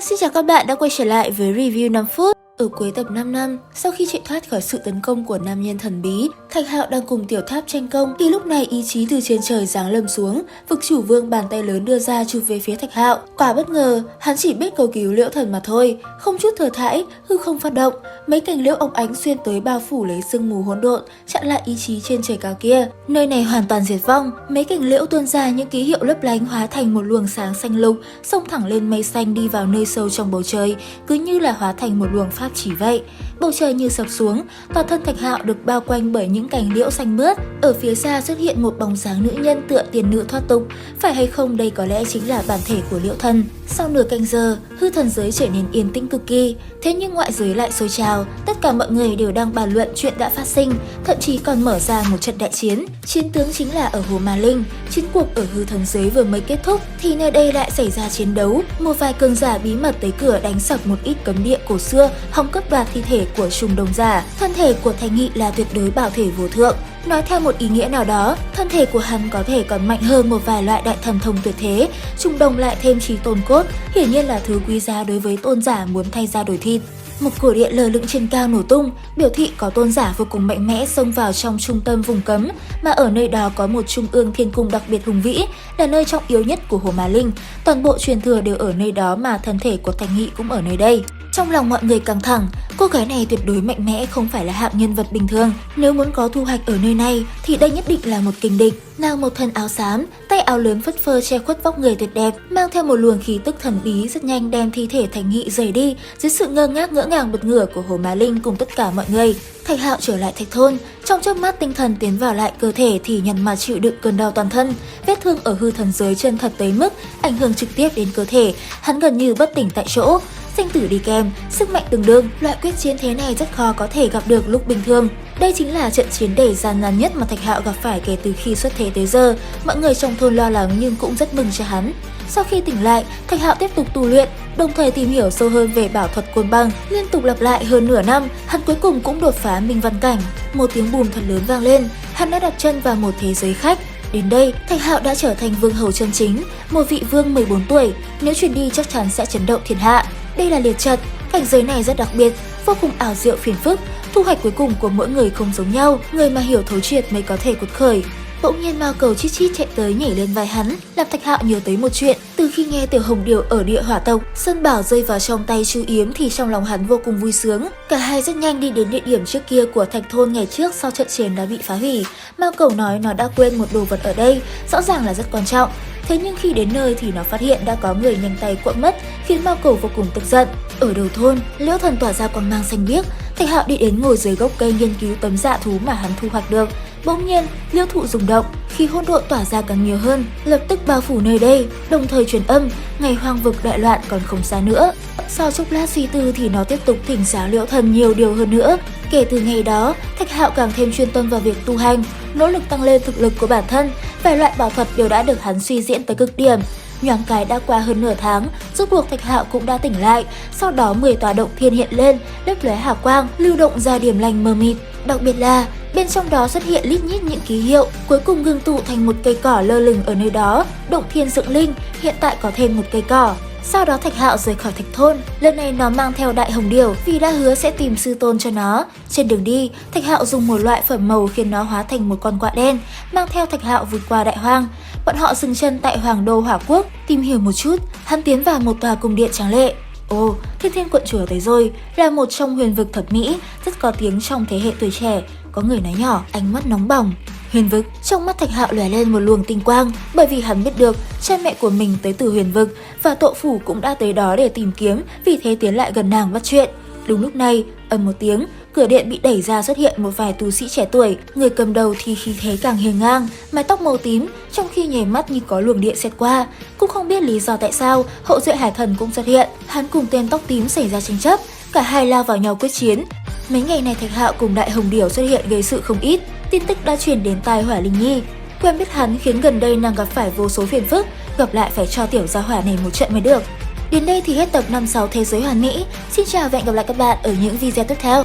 Xin chào các bạn đã quay trở lại với review 5 phút. Ở cuối tập 5 năm, sau khi chạy thoát khỏi sự tấn công của nam nhân thần bí, Thạch Hạo đang cùng Tiểu Tháp tranh công thì lúc này ý chí từ trên trời giáng lâm xuống, vực chủ vương bàn tay lớn đưa ra chụp về phía Thạch Hạo. Quả bất ngờ, hắn chỉ biết cầu cứu Liễu Thần mà thôi, không chút thừa thãi, hư không phát động, mấy cành liễu óng ánh xuyên tới bao phủ lấy sương mù hỗn độn, chặn lại ý chí trên trời cao kia. Nơi này hoàn toàn diệt vong, mấy cành liễu tuôn ra những ký hiệu lấp lánh hóa thành một luồng sáng xanh lục, xông thẳng lên mây xanh đi vào nơi sâu trong bầu trời, cứ như là hóa thành một luồng pháp chỉ vậy. Bầu trời như sập xuống, toàn thân Thạch Hạo được bao quanh bởi những cành liễu xanh mướt. Ở phía xa xuất hiện một bóng dáng nữ nhân tựa tiền nữ thoát tục. Phải hay không đây có lẽ chính là bản thể của Liễu Thần. Sau nửa canh giờ, hư thần giới trở nên yên tĩnh cực kỳ. Thế nhưng ngoại giới lại sôi trào, tất cả mọi người đều đang bàn luận chuyện đã phát sinh, thậm chí còn mở ra một trận đại chiến. Chiến tướng chính là ở Hồ Ma Linh. Chiến cuộc ở hư thần giới vừa mới kết thúc thì nơi đây lại xảy ra chiến đấu. Một vài cường giả bí mật tới cửa đánh sập một ít cấm địa cổ xưa, hòng cướp đoạt thi thể của Trung Đông giả. Thân thể của Thành Nghị là tuyệt đối bảo thể vô thượng. Nói theo một ý nghĩa nào đó, thân thể của hắn có thể còn mạnh hơn một vài loại đại thần thông tuyệt thế. Trung Đông lại thêm trí tôn cốt, hiển nhiên là thứ quý giá đối với tôn giả muốn thay ra đổi thịt. Một cổ điện lơ lửng trên cao nổ tung, biểu thị có tôn giả vô cùng mạnh mẽ xông vào trong trung tâm vùng cấm, mà ở nơi đó có một trung ương thiên cung đặc biệt hùng vĩ, là nơi trọng yếu nhất của Hồ Ma Linh. Toàn bộ truyền thừa đều ở nơi đó mà thân thể của Thành Nghị cũng ở nơi đây. Trong lòng mọi người căng thẳng, cô gái này tuyệt đối mạnh mẽ, không phải là hạng nhân vật bình thường. Nếu muốn có thu hoạch ở nơi này thì đây nhất định là một kình địch. Nàng một thân áo xám, tay áo lớn phất phơ che khuất vóc người tuyệt đẹp, mang theo một luồng khí tức thần bí, rất nhanh đem thi thể Thành Nghị rời đi dưới sự ngơ ngác ngỡ ngàng bật ngửa của Hồ Ma Linh cùng tất cả mọi người. Thạch Hạo trở lại thạch thôn, trong chớp mắt tinh thần tiến vào lại cơ thể thì nhằn mặt chịu đựng cơn đau toàn thân. Vết thương ở hư thần giới chân thật tới mức ảnh hưởng trực tiếp đến cơ thể, hắn gần như bất tỉnh tại chỗ. Sinh tử đi kèm, sức mạnh tương đương, loại quyết chiến thế này rất khó có thể gặp được lúc bình thường. Đây chính là trận chiến đầy gian nan nhất mà Thạch Hạo gặp phải kể từ khi xuất thế tới giờ. Mọi người trong thôn lo lắng nhưng cũng rất mừng cho hắn. Sau khi tỉnh lại, Thạch Hạo tiếp tục tu luyện, đồng thời tìm hiểu sâu hơn về bảo thuật côn bằng. Liên tục lặp lại hơn nửa năm, hắn cuối cùng cũng đột phá minh văn cảnh. Một tiếng bùm thật lớn vang lên, hắn đã đặt chân vào một thế giới khách. Đến đây, Thạch Hạo đã trở thành vương hầu chân chính, một vị vương 14 tuổi, nếu truyền đi chắc chắn sẽ chấn động thiên hạ. Đây là liệt trận, cảnh giới này rất đặc biệt, vô cùng ảo diệu phiền phức, thu hoạch cuối cùng của mỗi người không giống nhau, người mà hiểu thấu triệt mới có thể cuột khởi. Bỗng nhiên Mao Cầu chít chít chạy tới nhảy lên vai hắn, làm Thạch Hạo nhớ tới một chuyện. Từ khi nghe Tiểu Hồng Điểu ở địa hỏa tộc, Sơn Bảo rơi vào trong tay Chu Yếm thì trong lòng hắn vô cùng vui sướng. Cả hai rất nhanh đi đến địa điểm trước kia của thạch thôn ngày trước sau trận chiến đã bị phá hủy. Mao Cầu nói nó đã quên một đồ vật ở đây, rõ ràng là rất quan trọng. Thế nhưng khi đến nơi thì nó phát hiện đã có người nhanh tay cuộn mất, khiến Mao Cầu vô cùng tức giận. Ở đầu thôn, Liễu Thần tỏa ra quang mang xanh biếc. Thạch Hạo đi đến ngồi dưới gốc cây nghiên cứu tấm dạ thú mà hắn thu hoạch được. Bỗng nhiên, liễu thụ rung động, khí hỗn độn tỏa ra càng nhiều hơn, lập tức bao phủ nơi đây, đồng thời truyền âm, ngày hoang vực đại loạn còn không xa nữa. Sau chốc lát suy tư thì nó tiếp tục thỉnh giáo Liễu Thần nhiều điều hơn nữa. Kể từ ngày đó, Thạch Hạo càng thêm chuyên tâm vào việc tu hành, nỗ lực tăng lên thực lực của bản thân. Vài loại bảo thuật đều đã được hắn suy diễn tới cực điểm. Nhoáng cái đã qua hơn nửa tháng, rốt cuộc Thạch Hạo cũng đã tỉnh lại. Sau đó 10 tòa động thiên hiện lên, lấp lóe hào quang, lưu động ra điểm lành mờ mịt. Đặc biệt là bên trong đó xuất hiện lít nhít những ký hiệu, cuối cùng ngưng tụ thành một cây cỏ lơ lửng ở nơi đó. Động thiên dựng linh, hiện tại có thêm một cây cỏ. Sau đó Thạch Hạo rời khỏi thạch thôn, lần này nó mang theo Đại Hồng Điểu vì đã hứa sẽ tìm sư tôn cho nó. Trên đường đi, Thạch Hạo dùng một loại phẩm màu khiến nó hóa thành một con quạ đen, mang theo Thạch Hạo vượt qua đại hoang. Bọn họ dừng chân tại Hoàng Đô Hỏa Quốc, tìm hiểu một chút, hắn tiến vào một tòa cung điện tráng lệ. Ồ, Thiên Thiên quận chúa tới rồi, là một trong huyền vực thập mỹ, rất có tiếng trong thế hệ tuổi trẻ. Có người nói nhỏ, ánh mắt nóng bỏng. Huyền vực, trong mắt Thạch Hạo lóe lên một luồng tinh quang, bởi vì hắn biết được cha mẹ của mình tới từ huyền vực và Tội Phủ cũng đã tới đó để tìm kiếm, vì thế tiến lại gần nàng bắt chuyện. Đúng lúc này, ầm một tiếng, cửa điện bị đẩy ra, xuất hiện một vài tu sĩ trẻ tuổi, người cầm đầu thì khí thế càng hiên ngang, mái tóc màu tím, trong khi nhảy mắt như có luồng điện xẹt qua. Cũng không biết lý do tại sao, Hậu Duệ Hải Thần cũng xuất hiện, hắn cùng tên tóc tím xảy ra tranh chấp, cả hai lao vào nhau quyết chiến. Mấy ngày này Thạch Hạo cùng Đại Hồng Điểu xuất hiện gây sự không ít, tin tức đã truyền đến tai Hỏa Linh Nhi. Quen biết hắn khiến gần đây nàng gặp phải vô số phiền phức, gặp lại phải cho tiểu gia hỏa này một trận mới được. Đến đây thì hết tập 56 Thế giới hoàn mỹ. Xin chào và hẹn gặp lại các bạn ở những video tiếp theo.